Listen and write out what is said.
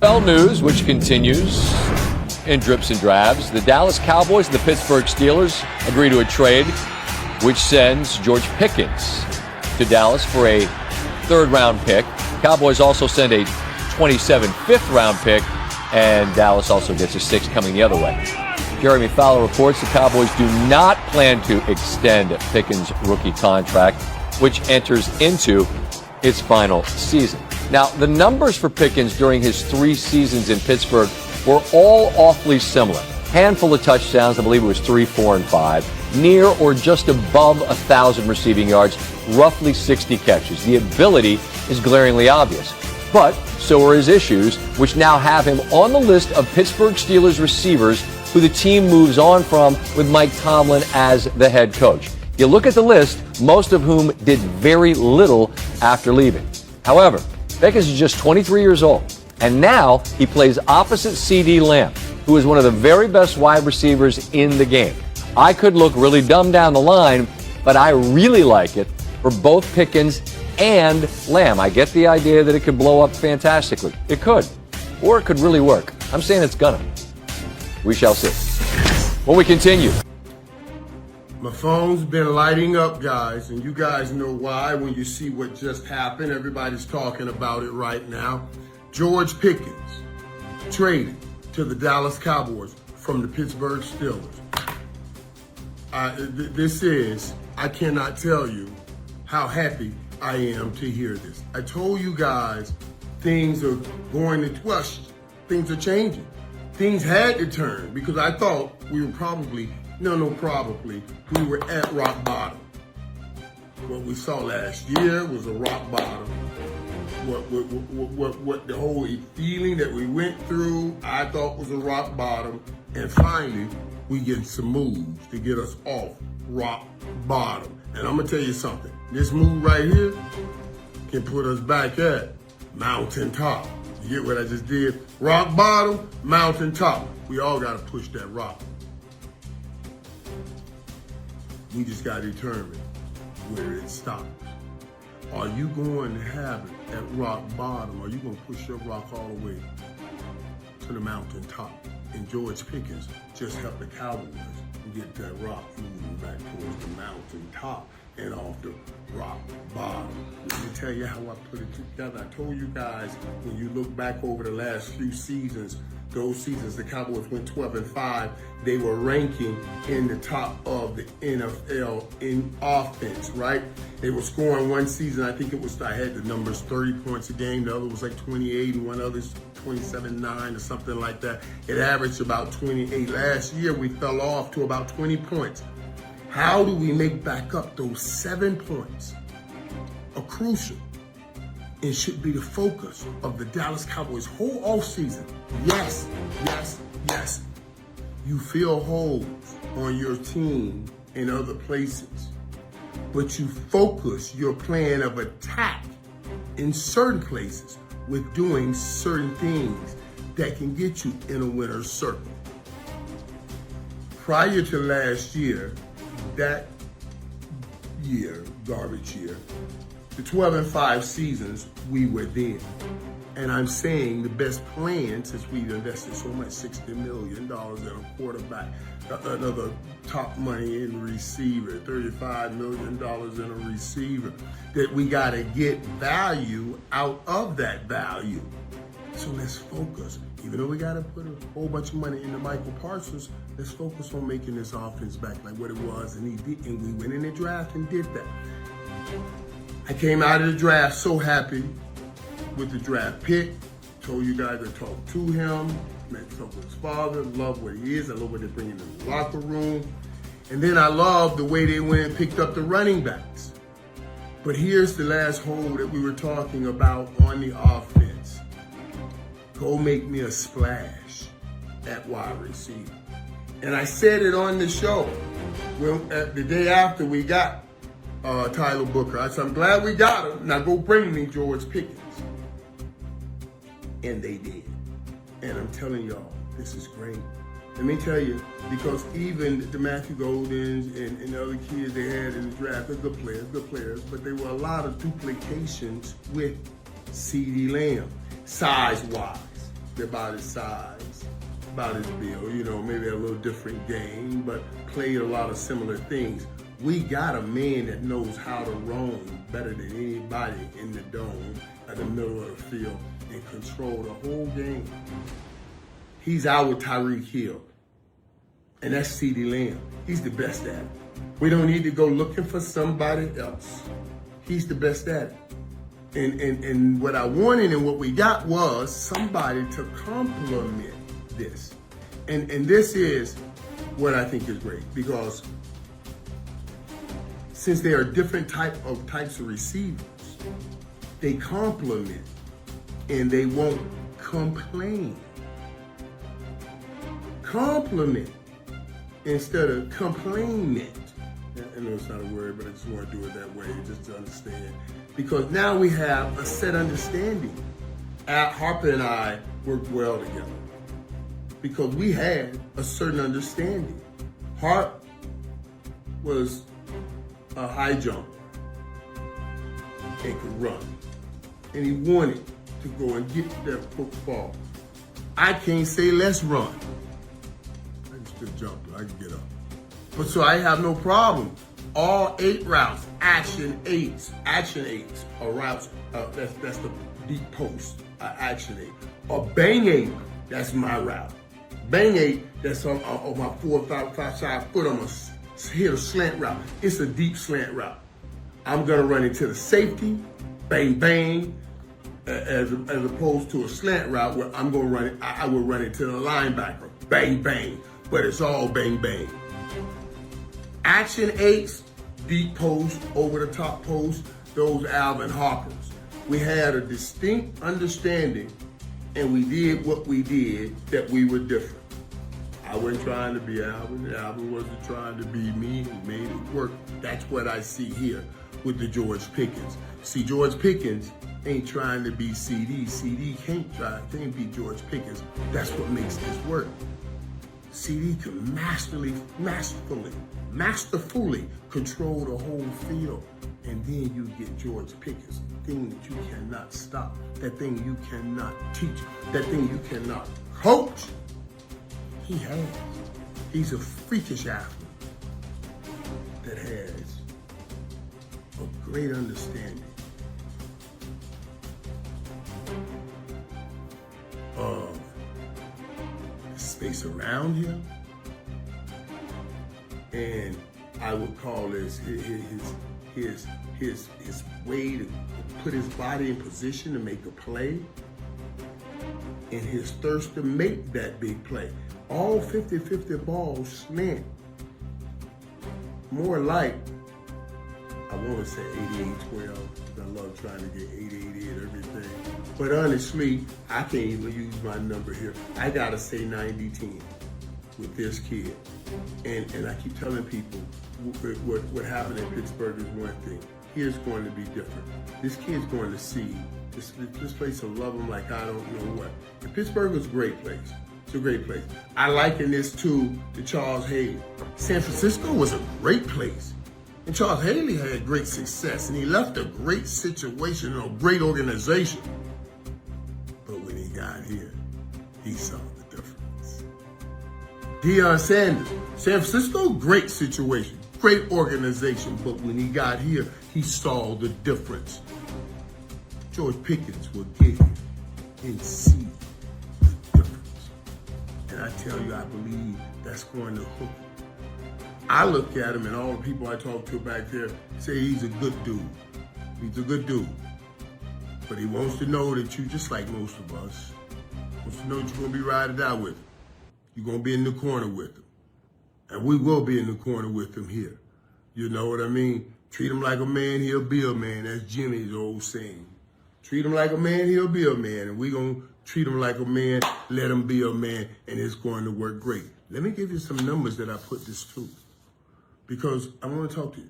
NFL news, which continues in drips and drabs. The Dallas Cowboys and the Pittsburgh Steelers agree to a trade which sends George Pickens to Dallas for a third-round pick. Cowboys also send a 27 fifth-round pick, and Dallas also gets a sixth coming the other way. Jeremy Fowler reports the Cowboys do not plan to extend Pickens' rookie contract, which enters into its final season. Now, the numbers for Pickens during his 3 seasons in Pittsburgh were all awfully similar. Handful of touchdowns, I believe it was 3, 4, and 5. Near or just above 1,000 receiving yards, roughly 60 catches. The ability is glaringly obvious. But so are his issues, which now have him on the list of Pittsburgh Steelers receivers who the team moves on from with Mike Tomlin as the head coach. You look at the list, most of whom did very little after leaving. However, Pickens is just 23 years old, and now he plays opposite CeeDee Lamb, who is one of the very best wide receivers in the game. I could look really dumb down the line, but I really like it for both Pickens and Lamb. I get the idea that it could blow up fantastically. It could, or it could really work. I'm saying it's gonna. We shall see. When we continue. My phone's been lighting up, guys, and you guys know why when you see what just happened. Everybody's talking about it right now. George Pickens traded to the Dallas Cowboys from the Pittsburgh Steelers. I cannot tell you how happy I am to hear this. I told you guys things are going to twist. Things are changing. Things had to turn because I thought we were probably we were at rock bottom. What we saw last year was a rock bottom. What the whole feeling that we went through, I thought was a rock bottom. And finally, we get some moves to get us off rock bottom. And I'm gonna tell you something. This move right here can put us back at mountaintop. You get what I just did? Rock bottom, mountaintop. We all gotta push that rock. We just gotta determine where it stops. Are you going to have it at rock bottom? Or are you going to push your rock all the way to the mountaintop? And George Pickens just helped the Cowboys get that rock moving back towards the mountaintop and off the rock bottom. Let me tell you how I put it together. I told you guys when you look back over the last few seasons, those seasons the Cowboys went 12-5, they were ranking in the top of the NFL in offense, right? They were scoring one season, I had the numbers 30 points a game, the other was like 28, and one other's 27-9 or something like that. It averaged about 28. Last year we fell off to about 20 points. How do we make back up those 7 points? Are crucial. It should be the focus of the Dallas Cowboys whole offseason. Yes. You fill holes on your team in other places, but you focus your plan of attack in certain places with doing certain things that can get you in a winner's circle. Prior to last year, that year, garbage year, the 12-5 seasons, we were there. And I'm saying the best plan, since we've invested so much, $60 million in a quarterback, another top money in receiver, $35 million in a receiver, that we got to get value out of that value. So let's focus. Even though we got to put a whole bunch of money into Michael Parsons, let's focus on making this offense back like what it was. And he did, and we went in the draft and did that. I came out of the draft so happy with the draft pick. Told you guys I talked to him, talked with his father, love what he is. I love what they're bringing in the locker room. And then I love the way they went and picked up the running backs. But here's the last hole that we were talking about on the offense. Go make me a splash at wide receiver. And I said it on the show the day after we got Tyler Booker. I said, I'm glad we got him. Now go bring me George Pickens. And they did. And I'm telling y'all, this is great. Let me tell you, because even the Matthew Goldens and the other kids they had in the draft, they're good players, but there were a lot of duplications with CeeDee Lamb, size-wise. They're about his size, about his build, maybe a little different game, but played a lot of similar things. We got a man that knows how to roam better than anybody in the dome, at the middle of the field, and control the whole game. He's our Tyreek Hill, and that's CeeDee Lamb. He's the best at it. We don't need to go looking for somebody else. He's the best at it. And what I wanted and what we got was somebody to complement this. And this is what I think is great, because since there are different types of receivers, they complement and they won't complain. Compliment instead of complainment. I know it's not a word, but I just want to do it that way just to understand. Because now we have a set understanding. Harper and I worked well together because we had a certain understanding. Harp was a high jumper and could run. And he wanted to go and get that football. I can't say let's run. I can still jump, I can get up. But so I have no problem. All 8 routes, action eights are routes, that's the deep post, action 8. Or bang 8, that's my route. Bang 8, that's on my 4 or 5 side foot, I'm gonna hit a slant route. It's a deep slant route. I'm gonna run into the safety, bang, bang, as opposed to a slant route where I'm gonna run it, I will run into the linebacker, bang, bang, but it's all bang, bang. Action 8s, deep post, over the top post, those Alvin Harpers. We had a distinct understanding and we did what we did, that we were different. I wasn't trying to be Alvin, Alvin wasn't trying to be me, and made it work. That's what I see here with the George Pickens. See, George Pickens ain't trying to be CeeDee. CeeDee can't be George Pickens. That's what makes this work. CeeDee can masterfully control the whole field. And then you get George Pickens, the thing that you cannot stop, that thing you cannot teach, that thing you cannot coach. He has. He's a freakish athlete that has a great understanding of the space around him, and I would call this his way to put his body in position to make a play, and his thirst to make that big play. All 50-50 balls slant more like, I want to say 88-12. I love trying to get 88 at everything. But honestly, I can't even use my number here. I got to say 90-10 with this kid. And I keep telling people what happened in Pittsburgh is one thing. Here's going to be different. This kid's going to see this place will love him like I don't know what. And Pittsburgh is a great place. It's a great place. I liken this to Charles Haley. San Francisco was a great place. And Charles Haley had great success, and he left a great situation and a great organization. But when he got here, he saw the difference. Deion Sanders, San Francisco, great situation, great organization, but when he got here, he saw the difference. George Pickens will get here and see the difference. And I tell you, I believe that's going to hook him. I look at him, and all the people I talk to back there say he's a good dude. He's a good dude. But he wants to know that you, just like most of us, wants to know that you're going to be riding out with him. You're going to be in the corner with him. And we will be in the corner with him here. You know what I mean? Treat him like a man, he'll be a man. That's Jimmy's old saying. Treat him like a man, he'll be a man. And we're going to treat him like a man, let him be a man, and it's going to work great. Let me give you some numbers that I put this to, because I want to talk to you.